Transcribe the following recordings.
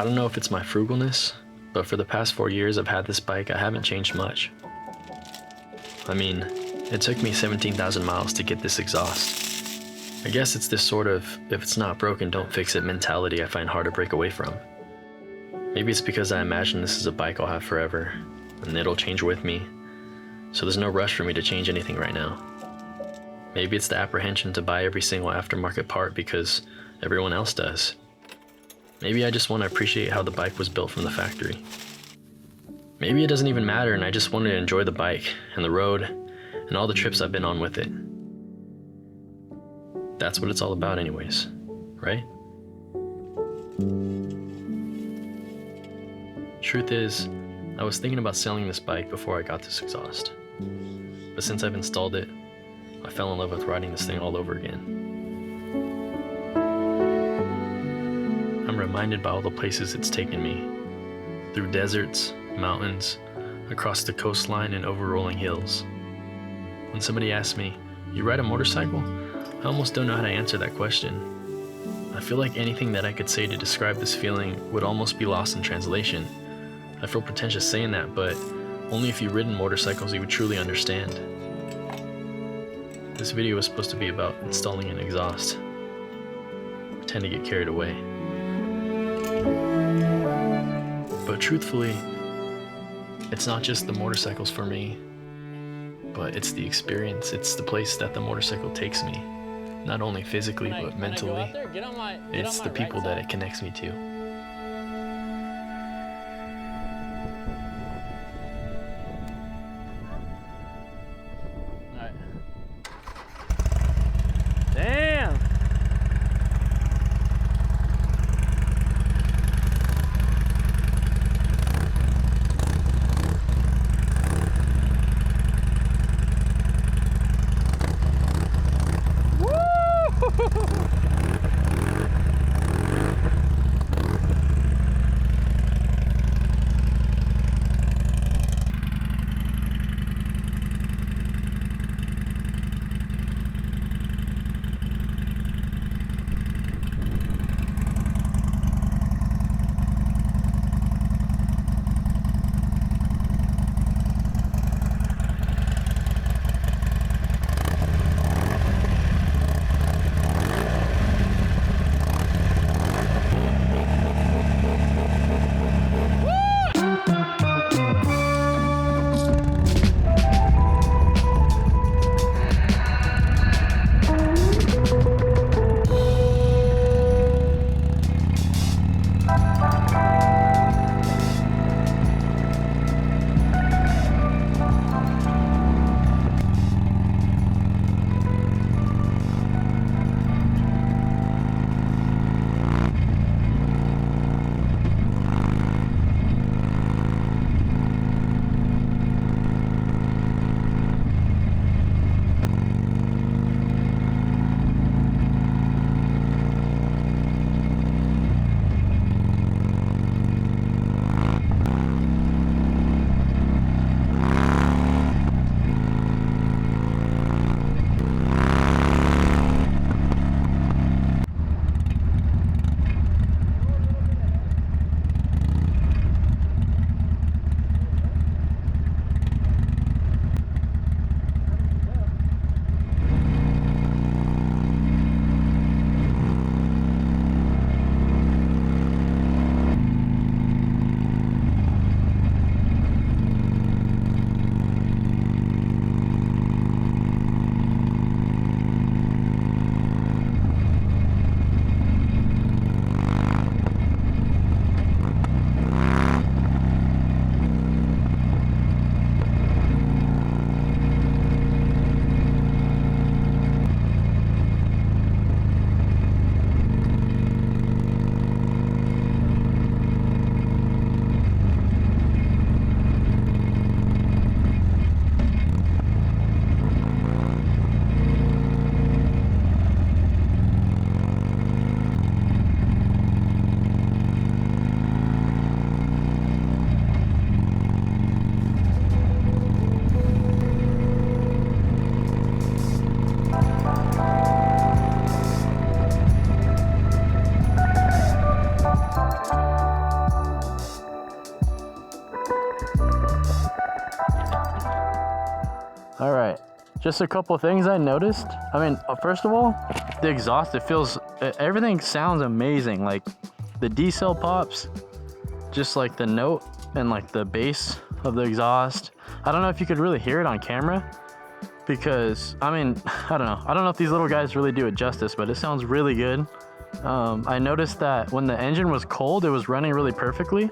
I don't know if it's my frugalness, but for the past 4 years I've had this bike, I haven't changed much. I mean, it took me 17,000 miles to get this exhaust. I guess it's this sort of, if it's not broken, don't fix it mentality I find hard to break away from. Maybe it's because I imagine this is a bike I'll have forever, and it'll change with me, so there's no rush for me to change anything right now. Maybe it's the apprehension to buy every single aftermarket part because everyone else does. Maybe I just want to appreciate how the bike was built from the factory. Maybe it doesn't even matter and I just want to enjoy the bike and the road and all the trips I've been on with it. That's what it's all about anyways, right? Truth is, I was thinking about selling this bike before I got this exhaust. But since I've installed it, I fell in love with riding this thing all over again. I'm reminded by all the places it's taken me. Through deserts, mountains, across the coastline and over rolling hills. When somebody asks me, "You ride a motorcycle?" I almost don't know how to answer that question. I feel like anything that I could say to describe this feeling would almost be lost in translation. I feel pretentious saying that, but only if you've ridden motorcycles you would truly understand. This video was supposed to be about installing an exhaust. I tend to get carried away. But truthfully, it's not just the motorcycles for me, but it's the experience. It's the place that the motorcycle takes me. Not only physically, but mentally. It's the people that it connects me to. Alright. Damn! just a couple things I noticed. I mean, first of all, the exhaust, everything sounds amazing. Like the D-cell pops, just like the note and like the bass of the exhaust. I don't know if you could really hear it on camera because, I mean, I don't know. I don't know if these little guys really do it justice, but it sounds really good. I noticed that when the engine was cold, it was running really perfectly.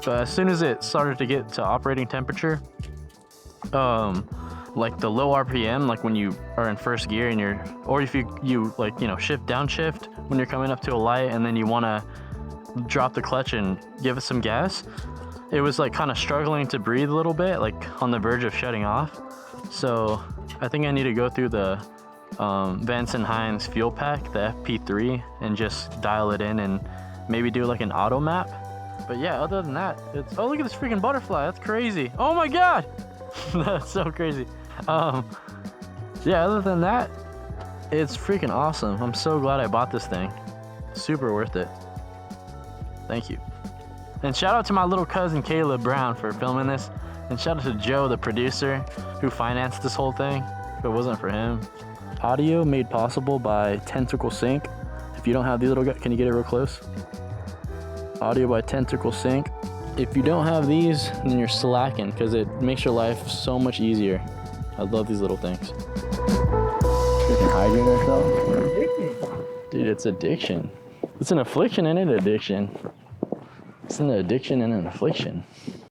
But as soon as it started to get to operating temperature, like the low RPM, like when you are in first gear and or if you like, you know, shift downshift when you're coming up to a light and then you want to drop the clutch and give it some gas, it was like kind of struggling to breathe a little bit, like on the verge of shutting off. So I think I need to go through the Vance & Hines fuel pack, the FP3, and just dial it in and maybe do like an auto map. But yeah, other than that, oh, look at this freaking butterfly. That's crazy. Oh my God. That's so crazy. Yeah, other than that, it's freaking awesome. I'm so glad I bought this thing. Super worth it. Thank you. And shout out to my little cousin Caleb Brown for filming this. And shout out to Joe, the producer, who financed this whole thing. If it wasn't for him. Audio made possible by Tentacle Sync. If you don't have these little guys, can you get it real close? Audio by Tentacle Sync. If you don't have these, then you're slacking because it makes your life so much easier. I love these little things. Freaking hydrate ourselves. Dude, it's addiction. It's an affliction and an addiction. It's an addiction and an affliction.